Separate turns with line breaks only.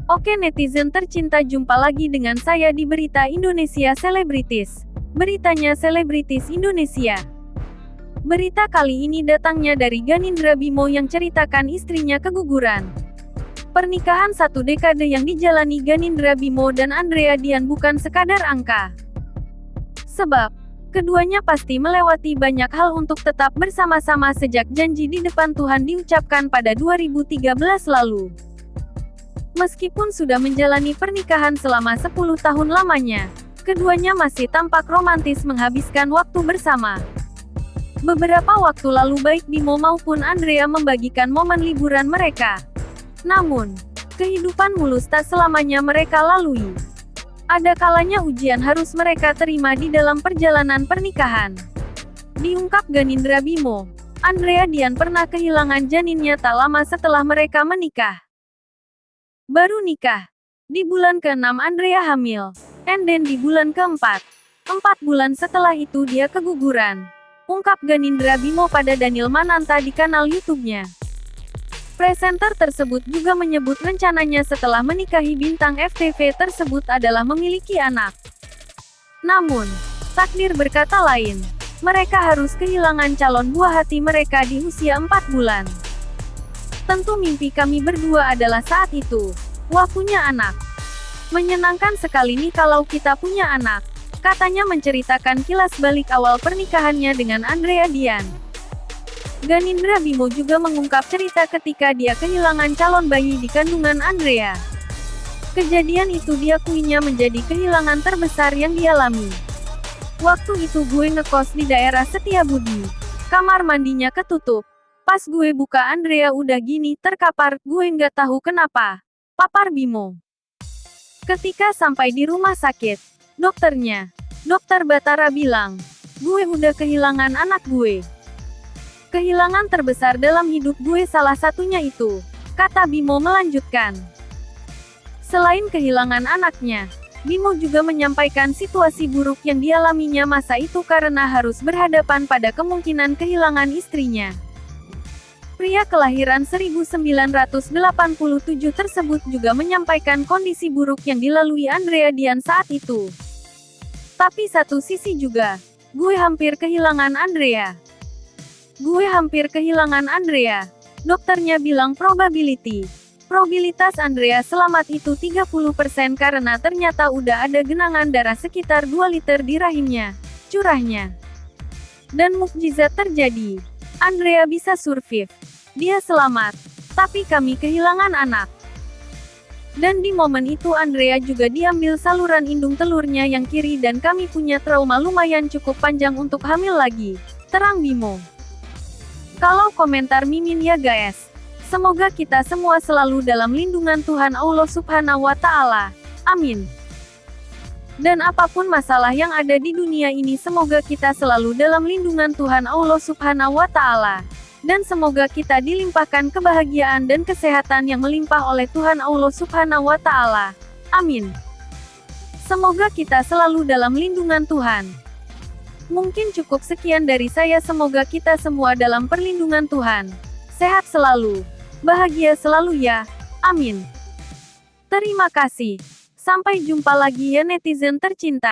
Oke netizen tercinta, jumpa lagi dengan saya di Berita Indonesia Selebritis. Beritanya Selebritis Indonesia. Berita kali ini datangnya dari Ganindra Bimo yang ceritakan istrinya keguguran. Pernikahan satu dekade yang dijalani Ganindra Bimo dan Andrea Dian bukan sekadar angka. Sebab, keduanya pasti melewati banyak hal untuk tetap bersama-sama sejak janji di depan Tuhan diucapkan pada 2013 lalu. Meskipun sudah menjalani pernikahan selama 10 tahun lamanya, keduanya masih tampak romantis menghabiskan waktu bersama. Beberapa waktu lalu baik Bimo maupun Andrea membagikan momen liburan mereka. Namun, kehidupan mulus tak selamanya mereka lalui. Ada kalanya ujian harus mereka terima di dalam perjalanan pernikahan. Diungkap Ganindra Bimo, Andrea Dian pernah kehilangan janinnya tak lama setelah mereka menikah. Baru nikah. Di bulan ke-6 Andrea hamil. And then di bulan ke-4. 4 bulan setelah itu dia keguguran. Ungkap Ganindra Bimo pada Daniel Mananta di kanal YouTube-nya. Presenter tersebut juga menyebut rencananya setelah menikahi bintang FTV tersebut adalah memiliki anak. Namun, takdir berkata lain. Mereka harus kehilangan calon buah hati mereka di usia 4 bulan. Tentu mimpi kami berdua adalah saat itu. Wah, punya anak. Menyenangkan sekali nih kalau kita punya anak. Katanya menceritakan kilas balik awal pernikahannya dengan Andrea Dian. Ganindra Bimo juga mengungkap cerita ketika dia kehilangan calon bayi di kandungan Andrea. Kejadian itu diakuinya menjadi kehilangan terbesar yang dialami. Waktu itu gue ngekos di daerah Setiabudi. Kamar mandinya ketutup. Pas gue buka Andrea udah gini terkapar, gue nggak tahu kenapa. Papar Bimo. Ketika sampai di rumah sakit, Dokter Batara bilang, gue udah kehilangan anak gue. Kehilangan terbesar dalam hidup gue salah satunya itu, kata Bimo melanjutkan. Selain kehilangan anaknya, Bimo juga menyampaikan situasi buruk yang dialaminya masa itu karena harus berhadapan pada kemungkinan kehilangan istrinya. Pria kelahiran 1987 tersebut juga menyampaikan kondisi buruk yang dilalui Andrea Dian saat itu. Tapi satu sisi juga, gue hampir kehilangan Andrea. Dokternya bilang probabilitas Andrea selamat itu 30% karena ternyata udah ada genangan darah sekitar 2 liter di rahimnya, curahnya. Dan mukjizat terjadi. Andrea bisa survive. Dia selamat. Tapi kami kehilangan anak. Dan di momen itu Andrea juga diambil saluran indung telurnya yang kiri dan kami punya trauma lumayan cukup panjang untuk hamil lagi. Terang Bimo. Kalau komentar Mimin ya guys. Semoga kita semua selalu dalam lindungan Tuhan Allah Subhanahu wa Ta'ala. Amin. Dan apapun masalah yang ada di dunia ini semoga kita selalu dalam lindungan Tuhan Allah Subhanahu wa Ta'ala. Dan semoga kita dilimpahkan kebahagiaan dan kesehatan yang melimpah oleh Tuhan Allah Subhanahu wa Ta'ala. Amin. Semoga kita selalu dalam lindungan Tuhan. Mungkin cukup sekian dari saya, semoga kita semua dalam perlindungan Tuhan. Sehat selalu. Bahagia selalu ya. Amin. Terima kasih. Sampai jumpa lagi ya netizen tercinta.